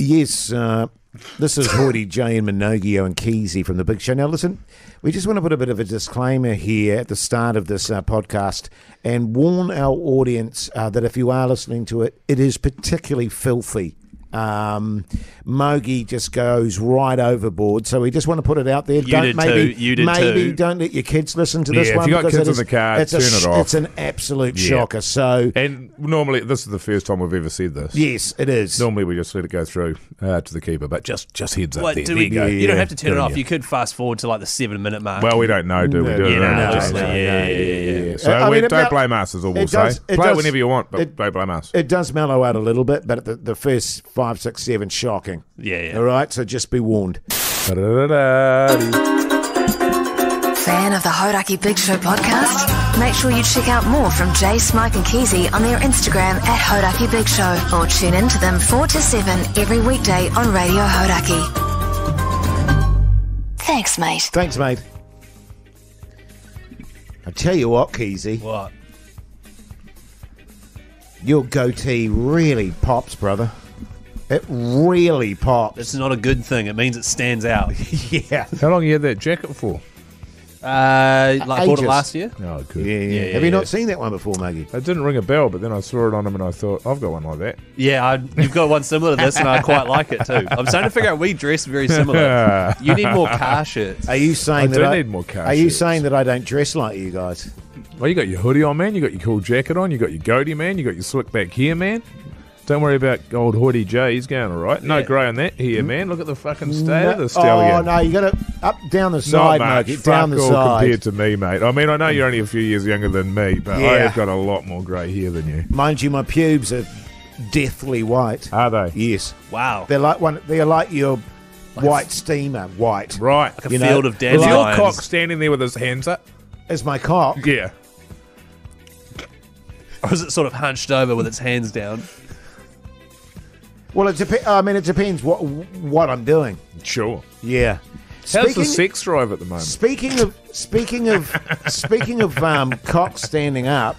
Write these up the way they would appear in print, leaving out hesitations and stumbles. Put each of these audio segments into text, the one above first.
Yes, this is Hauraki, Jay and Minogio and Keyzie from the Big Show. Now listen, we just want to put a bit of a disclaimer here at the start of this podcast and warn our audience that if you are listening to it, it is particularly filthy. Mogi just goes right overboard, so we just want to put it out there. You did too. Don't let your kids listen to this one. If you got kids in the car, turn it off. It's an absolute shocker. So, and normally this is the first time we've ever said this. Yes, it is. Normally we just let it go through to the keeper, but just heads up there. There you go. You don't have to turn it off. Yeah. You could fast forward to like the 7-minute mark. Well, we don't know, do we? Yeah. So don't blame us, is all we'll say. Play it whenever you want, but don't blame us. It does mellow out a little bit, but at the first 5, 6, 7, shocking. Yeah. All right, so just be warned. Fan of the Hauraki Big Show podcast? Make sure you check out more from Jase, Mike and Keyzie on their Instagram at Hauraki Big Show, or tune in to them 4 to 7 every weekday on Radio Hauraki. Thanks, mate. Thanks, mate. I tell you what, Keyzie. What? Your goatee really pops, brother. It really pops. It's not a good thing. It means it stands out. Yeah. How long you had that jacket for? I bought it last year. Oh, good. Yeah. Have you not seen that one before, Maggie? It didn't ring a bell, but then I saw it on him and I thought, I've got one like that. Yeah, you've got one similar to this, and I quite like it too. I'm starting to figure out we dress very similar. You need more car shirts. Are you saying I need more car Are you shirts. saying that I don't dress like you guys? Well, you got your hoodie on, man. You got your cool jacket on. You got your goatee, man. You got your slick back hair, man. Don't worry about old Hoodie J. He's going all right. No grey on that here, man. Look at the fucking state of the stallion. Oh, no, you got to up, down the Not side, much. mate. Down the Fuck all side. compared to me, mate. I mean, I know you're only a few years younger than me, but I have got a lot more grey hair than you. Mind you, my pubes are deathly white. Are they? Yes. Wow. They're like your white steamer. White. Right. Like a field of Is dandelions. your cock standing there with his hands up? Is my cock? Yeah. Or is it sort of hunched over with its hands down? Well, it depends what I'm doing. Sure. Yeah. How's the sex drive at the moment? Speaking of cock standing up,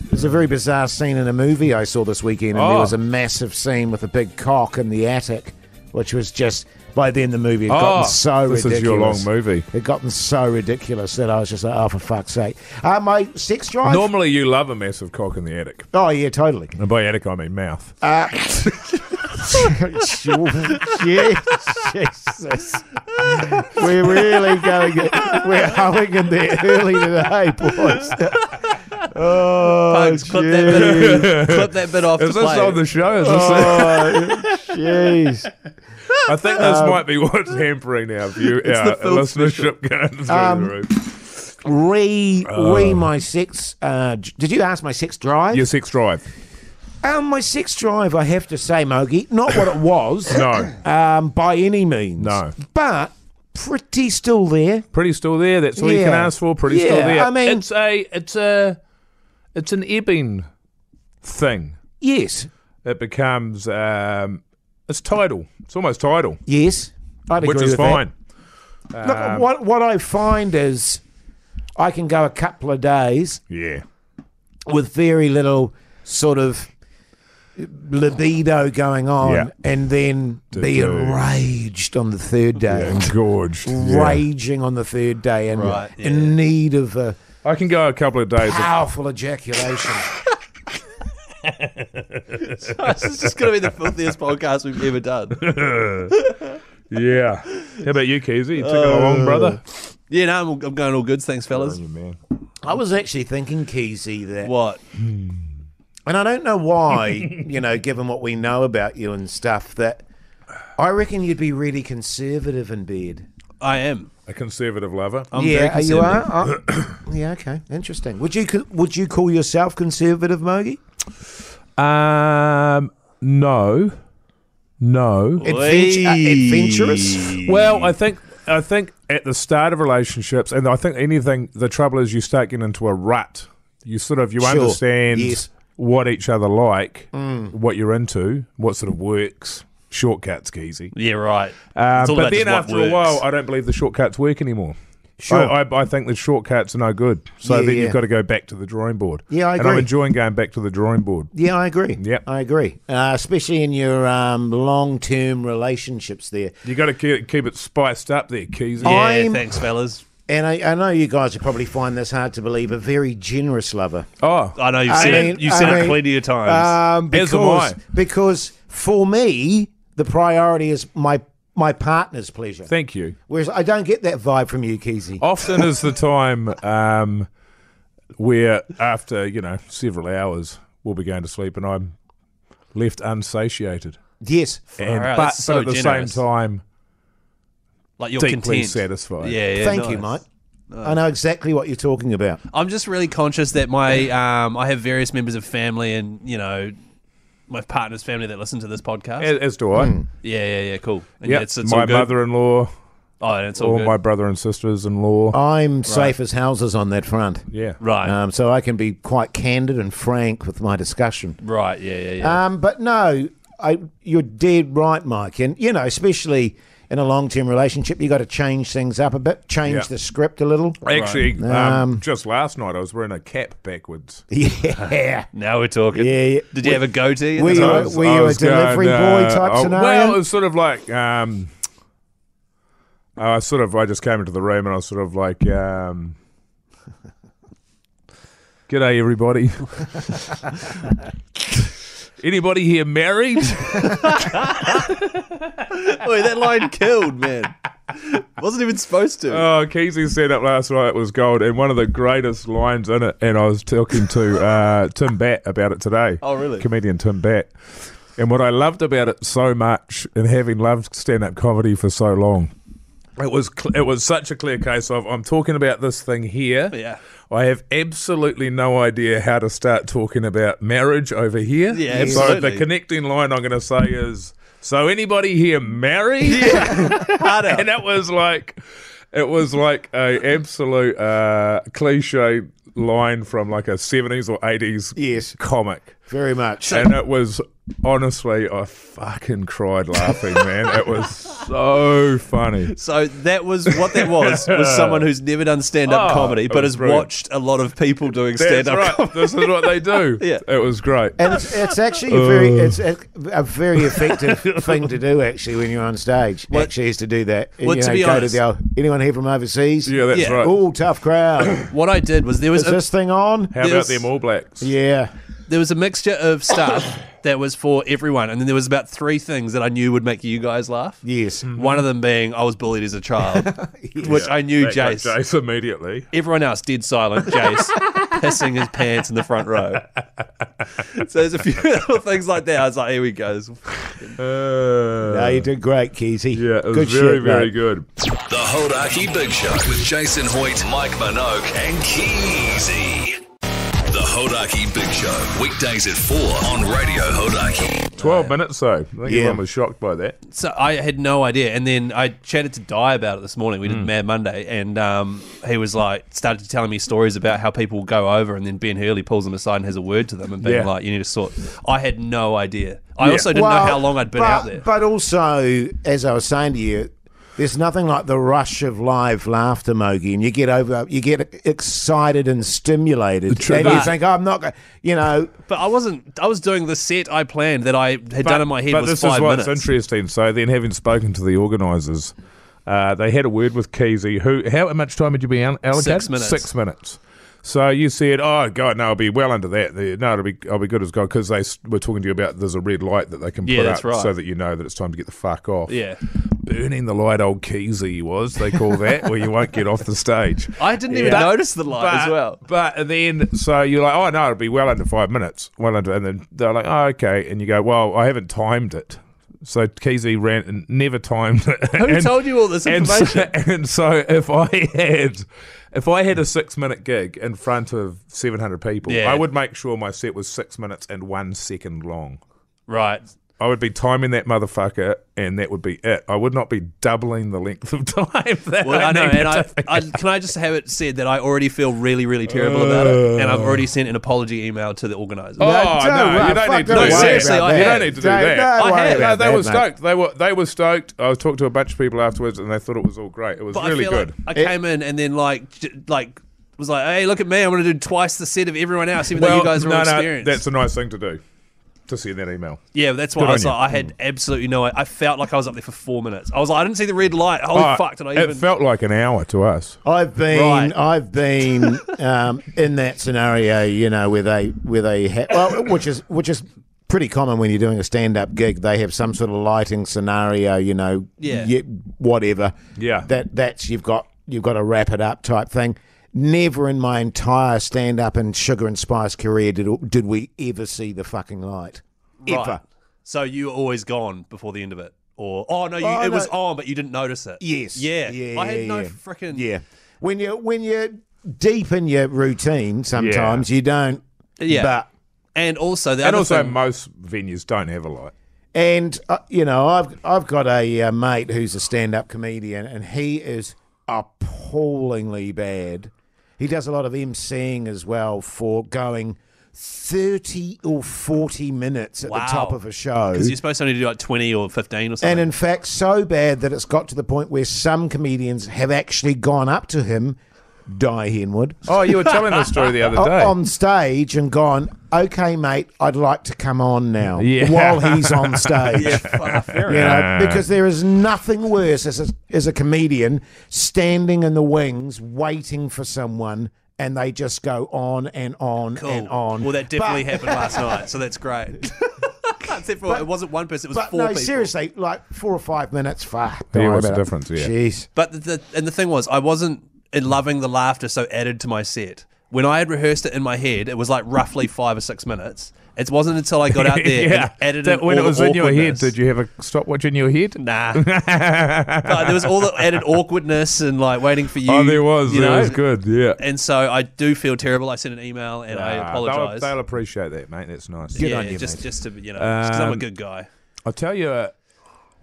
there's a very bizarre scene in a movie I saw this weekend, and there was a massive scene with a big cock in the attic, which was just, by then the movie had gotten so ridiculous. This is your long movie. It had gotten so ridiculous that I was just like, oh, for fuck's sake. My sex drive? Normally you love a massive cock in the attic. Oh, yeah, totally. And by attic I mean mouth. Jesus. We're really we're hoeing in there early today, boys. Oh, Pugs, clip that bit off. Is to this play. on the show? Is this jeez. I think this might be what's hampering our listenership going through the roof. My sex. Did you ask my sex drive? Your sex drive. My sex drive, I have to say, Mogi, not what it was. No. By any means. No. But pretty still there. Pretty still there. That's all you can ask for. Pretty still there. I mean, it's an ebbing thing. Yes. It becomes it's tidal. It's almost tidal. Yes. I'd agree which is with fine. That. Look, what I find is I can go a couple of days with very little sort of libido going on, and then be enraged on the third day. Engorged. Raging on the third day and in need of a I can go a couple of days. Powerful ejaculation. This is just going to be the filthiest podcast we've ever done. Yeah. How about you, Keyzie? You ticking along, brother? Yeah, no, I'm going all goods. Thanks, fellas. Oh, man. I was actually thinking, Keyzie, that... What? And I don't know why, you know, given what we know about you and stuff, that I reckon you'd be really conservative in bed. I am. A conservative lover? I'm very conservative. You are? Yeah, okay. Interesting. Would you call yourself conservative, Mogi? No. Adventurous? Well, I think at the start of relationships, and I think the trouble is you start getting into a rut. You understand what each other like, what you're into, what sort of works. Shortcuts, Keyzie. Yeah, right. But then after a while, I don't believe the shortcuts work anymore. Sure. I think the shortcuts are no good. So then you've got to go back to the drawing board. Yeah, I agree. And I'm enjoying going back to the drawing board. Yeah, I agree. Yep. I agree. Especially in your long-term relationships there. You got to keep it spiced up there, Keyzie. Yeah, thanks, fellas. And I know you guys will probably find this hard to believe, a very generous lover. Oh, I know you've said it plenty of times. Because for me, the priority is my partner's pleasure. thank you. Whereas I don't get that vibe from you, Keyzie. Often is the time where after, several hours we'll be going to sleep and I'm left unsatiated. Yes. But so at the generous. same time, Like you're deeply content. satisfied. Yeah, Thank you, nice. mate. I know exactly what you're talking about. I'm just really conscious that my I have various members of family and, my partner's family that listen to this podcast. As do I. Yeah, cool. And Yeah, it's my all good. mother-in-law, Oh, and it's all all good. my brother and sisters-in-law. I'm safe as houses on that front. Yeah. Right, So I can be quite candid and frank with my discussion. right, yeah. But no, you're dead right, Mike. And, especially in a long-term relationship, you got to change things up a bit, change the script a little. Actually, just last night I was wearing a cap backwards. Yeah. Now we're talking. Yeah. Did you have a goatee? Were you a delivery boy type scenario? Well, it was sort of like, I just came into the room and I was sort of like, g'day everybody. Anybody here married? Wait, that line killed, man. Wasn't even supposed to. Oh, Keyzie said it last night was gold, and one of the greatest lines in it, and I was talking to Tim Batt about it today. Oh, really? Comedian Tim Batt. And what I loved about it so much, and having loved stand-up comedy for so long, it was such a clear case of, I'm talking about this thing here. Yeah. I have absolutely no idea how to start talking about marriage over here. Yeah, So absolutely. the connecting line I'm going to say is, so anybody here married? Hard out. And it was like a absolute cliche line from like a 70s or 80s comic. Very much. And it was, honestly, I fucking cried laughing, man. It was so funny. So that was what that was someone who's never done stand-up comedy, it but was has brilliant. watched a lot of people doing That's stand-up right. comedy. This is what they do. Yeah. It was great. And it's actually a very effective thing to do, actually, when you're on stage. Actually, is to do that. Well, to be honest- anyone here from overseas? Yeah, that's Yeah. right. Oh, tough crowd. What I did was there was Is this thing on? How about there's- them All Blacks? Yeah. there was a mixture of stuff that was for everyone, and then there was about 3 things that I knew would make you guys laugh. Yes. One of them being I was bullied as a child, which I knew That got Jase. Jase immediately. Everyone else dead silent. Jase pissing his pants in the front row. So there's a few little things like that. I was like, here we go. No, you did great, Keyzie. Yeah, it was good very, shit, very mate. good. The Hauraki Big Show with Jason Hoyt, Mike Minogue, and Keyzie. The Hauraki Big Show, weekdays at 4 on Radio Hauraki. 12 minutes, though. I think everyone was shocked by that. So I had no idea, and then I chatted to Di about it this morning. We did Mad Monday, and he was like, started telling me stories about how people go over, and then Ben Hurley pulls them aside and has a word to them, and being Yeah. like, "You need to sort." I had no idea. I also didn't know how long I'd been out there. But also, as I was saying to you, there's nothing like the rush of live laughter, Mogi, and you get excited and stimulated, and you think, I'm not going, But I wasn't. I was doing the set I planned that I had done in my head But was this 5 is minutes. what's interesting. So then, having spoken to the organisers, they had a word with Keyzie. How much time did you be allocated? 6 minutes. 6 minutes. So you said, "Oh God, no, I'll be well under that. No, I'll be good as gold," because they were talking to you about there's a red light that they can Yeah, put that's up right. so that you know that it's time to get the fuck off. Yeah. Burning the light, old Keyzie was they call that, where you won't get off the stage. I didn't even notice the light as well. But then, so you're like, "Oh no, it'll be well under 5 minutes, well under," and then they're like, "Oh okay," and you go, "Well, I haven't timed it." So Keyzie ran and never timed it. Who told you all this information? And so if I had a 6 minute gig in front of 700 people, Yeah. I would make sure my set was 6 minutes and 1 second long. Right. I would be timing that motherfucker, and that would be it. I would not be doubling the length of time. I know, and can I just have it said that I already feel really, really terrible about it, and I've already sent an apology email to the organisers. You don't need to do that. Seriously, you don't need to do that. They were stoked. They were stoked. I was talking to a bunch of people afterwards, and they thought it was all great. It was really good. Like I came in and then like was like, hey, look at me, I'm going to do twice the set of everyone else, even though you guys are all experienced. That's a nice thing to do. To send that email. Yeah, that's why I had absolutely no. I felt like I was up there for 4 minutes. I was like, I didn't see the red light. Holy fuck! Did I even? It felt like an hour to us. I've been in that scenario, you know, where they which is pretty common when you're doing a stand-up gig. They have some sort of lighting scenario, you know, whatever. Yeah, that's you've got to wrap it up type thing. Never in my entire stand-up and Sugar and Spice career did we ever see the fucking light. Ever. Right. So you were always gone before the end of it? Or, it was on, but you didn't notice it? Yes. Yeah. I had no freaking... Yeah. When you're deep in your routine, sometimes you don't... Yeah. But... And also... most venues don't have a light. And, you know, I've got a mate who's a stand-up comedian, and he is appallingly bad. He does a lot of emceeing as well for going 30 or 40 minutes at the top of a show. Because you're supposed to only do like 20 or 15 or something. And in fact, so bad that it's got to the point where some comedians have actually gone up to him, Di Henwood. Oh, you were telling the story the other day. On stage and gone, okay, mate, I'd like to come on now. Yeah. While he's on stage. Fair enough. Because there is nothing worse as a comedian standing in the wings waiting for someone and they just go on and on and on. Well, that definitely happened last night, so that's great. Except for it wasn't one person, it was 4 people. Seriously, like 4 or 5 minutes. Fuck. What's the difference? Yeah. Jeez. But the thing was, I wasn't loving the laughter, so added to my set. When I had rehearsed it in my head, it was like roughly 5 or 6 minutes. It wasn't until I got out there and added in when all it was the in your head, awkwardness. did you have a stopwatch in your head? Nah. But there was all the added awkwardness and like waiting for you. Oh, there was. You It know? was good, yeah. And so I do feel terrible. I sent an email and I apologise. They'll appreciate that, mate. That's nice. Good on you, just mate. to, you know, because I'm a good guy. I'll tell you,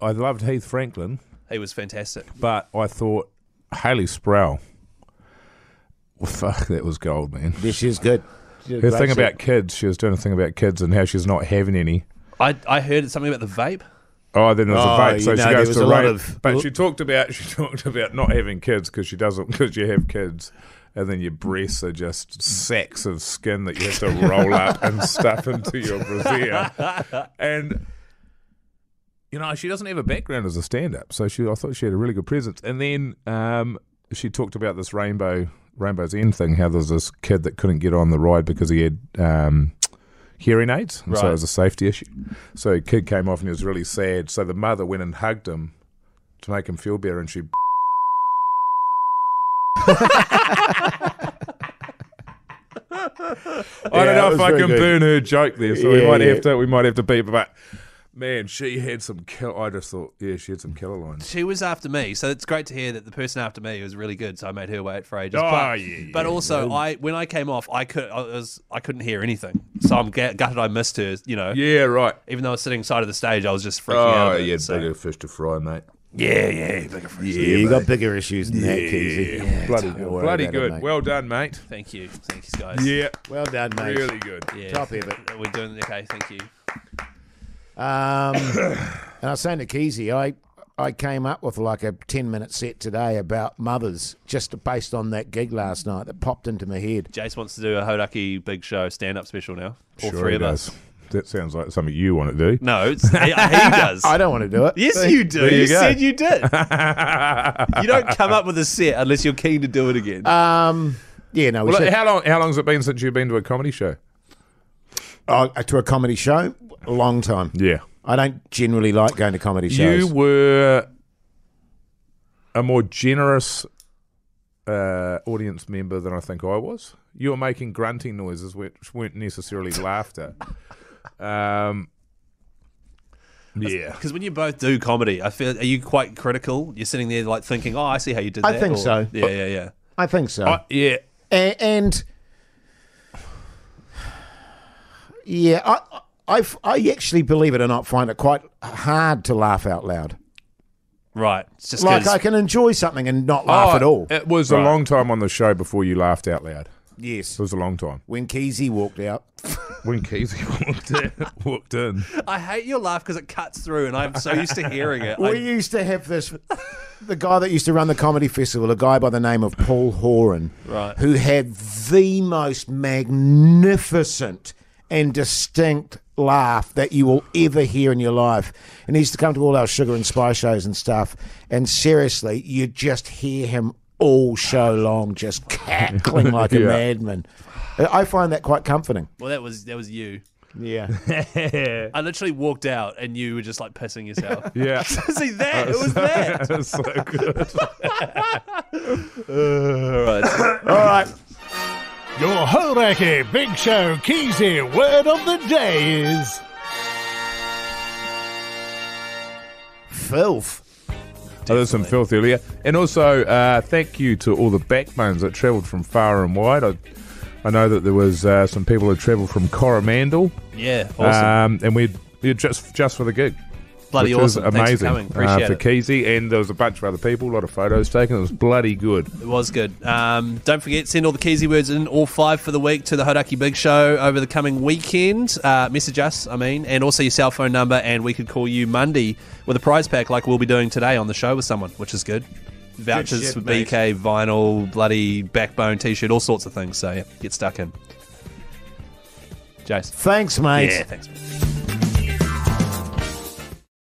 I loved Heath Franklin, He was fantastic. but I thought Hayley Sproul, well, fuck, that was gold, man. Yeah, she's good. Her thing about kids, she was doing a thing about kids and how she's not having any. I heard something about the vape. Oh, then there's a vape. So she goes to rape. But she talked about not having kids because you have kids, and then your breasts are just sacks of skin that you have to roll up and stuff into your brassiere. And you know, she doesn't have a background as a stand-up, so I thought she had a really good presence. And then she talked about this Rainbow's End thing, how there's this kid that couldn't get on the ride because he had hearing aids, and so it was a safety issue. So a kid came off and he was really sad, so the mother went and hugged him to make him feel better, and she I don't know if I can burn her joke there, so we might have to beep, but man, she had some I just thought, she had some killer lines. She was after me, so it's great to hear that the person after me was really good. So I made her wait for ages. But also, when I came off, I couldn't hear anything. So I'm gutted I missed her. You know. Yeah, right. Even though I was sitting side of the stage, I was just freaking out. Oh, yeah, bigger fish to fry, mate. Yeah, bigger fish. Yeah, you got bigger issues than that, Keyzie. Yeah, bloody good. It, well done, mate. Thank you, guys. Yeah, well done, mate. Really good. Yeah. Top of it. We're doing okay. Thank you. And I was saying to Keyzie, I came up with like a 10-minute set today about mothers, just based on that gig last night that popped into my head. Jase wants to do a Hauraki Big Show stand-up special now. All sure three of does. us. That sounds like something you want to do. No, he does. I don't want to do it. Yes, you do. There you go. Said you did. You don't come up with a set unless you're keen to do it again. Yeah, no. Well, how long has it been since you've been to a comedy show? To a comedy show? A long time. Yeah. I don't generally like going to comedy shows. You were a more generous audience member than I think I was. You were making grunting noises which weren't necessarily laughter. Yeah. Because when you both do comedy, I feel, are you quite critical? You're sitting there like thinking, oh, I see how you did that. I think so. Yeah. I think so. Yeah. And yeah, I actually, believe it or not, find it quite hard to laugh out loud. Right. It's just like I can enjoy something and not laugh at all. It was a long time on the show before you laughed out loud. Yes. It was a long time. When Keyzie walked out. When Keyzie walked in. I hate your laugh because it cuts through and I'm so used to hearing it. We used to have this, the guy that used to run the comedy festival, a guy by the name of Paul Horan, who had the most magnificent and distinct laugh that you will ever hear in your life. And he used to come to all our sugar and spice shows and stuff. And seriously, you just hear him all show long, just cackling like a madman. I find that quite comforting. Well, that was you. Yeah. I literally walked out and you were just like pissing yourself. Yeah. See that? It was that. It was so good. All right. Your Hauraki Big Show Keyzie word of the day is filth. There's some filth earlier. And also, thank you to all the backbones that travelled from far and wide. I know that there was some people that travelled from Coromandel. Yeah, awesome. And we're just for the gig. Bloody which awesome. Was amazing. Thanks for coming. Appreciate for it. Keyzie, and there was a bunch of other people, a lot of photos taken. It was bloody good. It was good. Don't forget, send all the Keyzie words in, all 5 for the week, to the Hauraki Big Show over the coming weekend. Message us, and also your cell phone number, and we could call you Monday with a prize pack like we'll be doing today on the show with someone, which is good. Vouchers for BK, vinyl, bloody backbone t-shirt, all sorts of things. So, yeah, get stuck in. Jase. Thanks, mate. Yeah, thanks, mate.